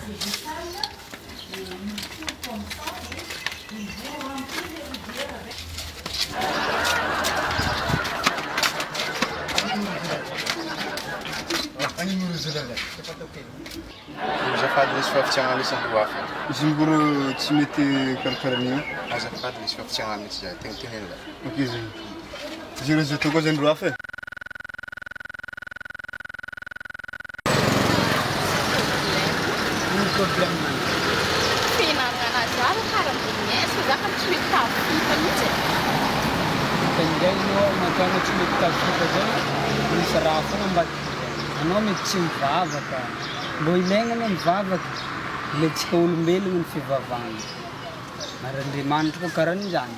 Azafady nisy fahafitsiagna misy amiko hafa. Izy ngoro tsy mety karakarahan'io. Azafady nisy fahafitsiagna misy zay tegna la. Okey zany. Izy raha zay koa zany ro hafa. Problema fihinanana zaro karam-bonesa za ka tsy mety tafita mihitsy Indray anao mankana tsy mety tafita zay misy raha foana mba anao mety tsy mivavaka mbô ilaigna anao mivavaka ilaintsika olombelogno ny fivavahana ary Andriamanitra koa karahan'izany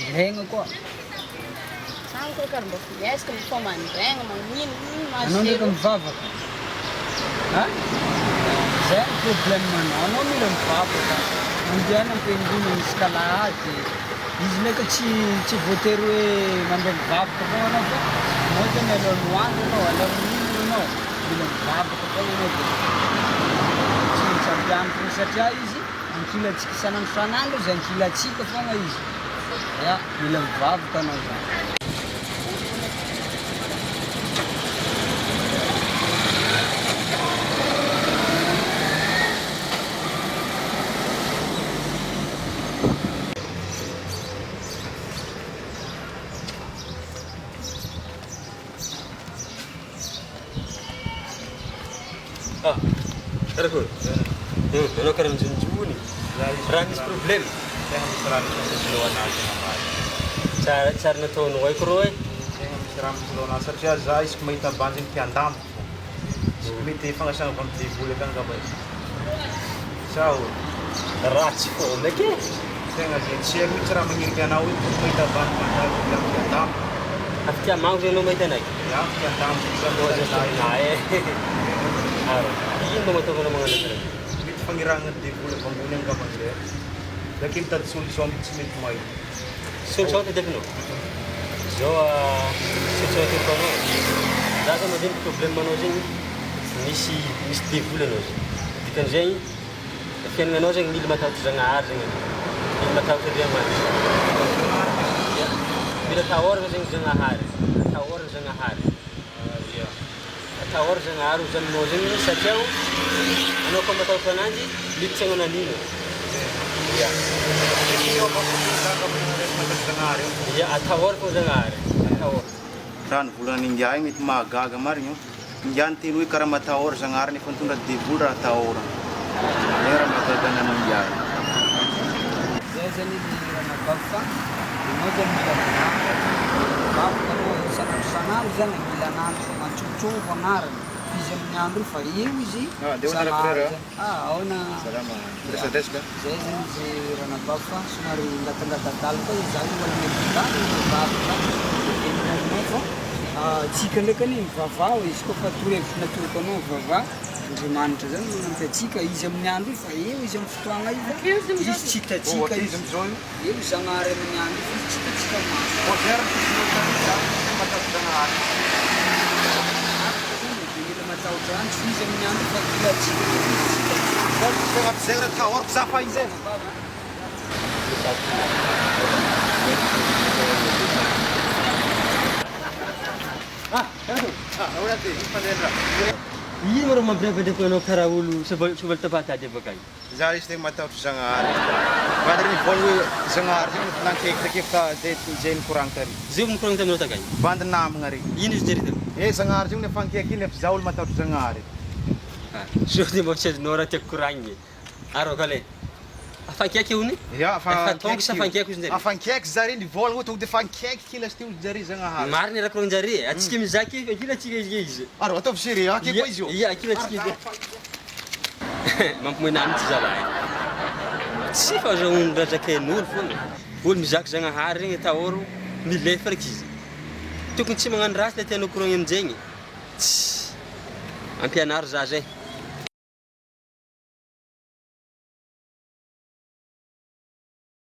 ilaigna koa Sano koa karam-mba finesaka mifoa mandraigna magnino anao ndraika mivavaka ha zay ny problemanao anao mila mivavaka mandeana am-piangonana misy kalahady izy ndraika tsy voatery hoe mandeha mivavaka foana anao fa anao zany alohan'ny andro anao alohan'ny anao mila mivavaka foana anao dia tsy mitsampianatra satria izy ankilantsika isan'andro isan'andro izy ankilantsika foana izy ya mila mivavaka anao zany Karakol. Ano ka rin dyan ni? Maraming problem. Kaya misy raha misy sisiloan natin naman. Tsara na to, nuway ko roy. Kaya misy raha sisiloan natin. Satria za isiko mahita banjing piandam. Isiko mety fangasang pampibulag ang gabay. Sao? Rats po, lagi. Kaya nga siya misy raha mangirig na awit. Isiko mahita banjing piandam. At kaya mau rin may tanay. Ya, piandam. Isa mo Just na eh. Araw. Iyon mo ito ko ng mga nasaran. Miti pangirangan di bulag pambulang gabay siya. Lakin tad suliswam smith mo ay. Sulsot ito no. So, sulsot ito no. Dasa mo din problema no din. Misi divula no. Di kan din. Kaya nga no din hindi matawag sa nga din. Hindi matawag sa diyan man. Bila tawar ka din sa nga tawar sa nga tawar sa nga sa mo din sa tiyaw. Ano ko matawag ka nandi? Litsa nga na nino. Ya. Ya, atawar ko dengar. Atawar. Ran bulan India ini magaga marinho. India tinui karama tawar sangar ni kontunda di bura tawar. Era magaga na India. Sasa ni nabagfa mmoja babu sana zana kila nani machuchu wanara izy amin'ny andro fa eo izy ona Salama. Deska. Zay zany izy raha nabafa somary ngatangata-dala koa izy zany mbola mety dala mivavaka fa tsika ndraika ny mivavao izy koa fa torohevitra natoroko anao mivavao Andriamanitra zany manampy atsika izy amin'ny andro fa eo izy amin'ny fotoagna io izy tsy hitatsika izy eo zagnahary amin'ny andro fa izy tsy hitatsika matahotrany tsy izy amin'ny andro fa kilatsika Zera tawar zafa izy. Ino mo mampiavaka ko ano kara ulo sa tapata di ba kayo? Zari isteng mataw sangar. Badar ni bolwe sangar ni nang kek ka jen kurang tari. Zio mo kurang tayo tagay. Band nam ngari. Ino is dito? Sangar jung ne fang kek ni zaul mataw sangar. So di mo siya nora tiyak kurang ni. Araw kale. Afan kek yun ni? Ja, Tong sa fan kek usndiri. Afan kek zari di vol tog de fan kek kilas tu zari sangar. Mar ni rakrong jari. At skim zaki kila chiga is. Aro to siri ha ke ko izo. Iya kila chiga. Mampumoy namin si Zalay. Tsy fa za ondradraken'olo foana. Olo mizaka zagnahary regny atahoro milefa raiky izy. Tokony tsy magnano rasy le tianao koragny amin'izegny. Tsy. Ampianaro za zay.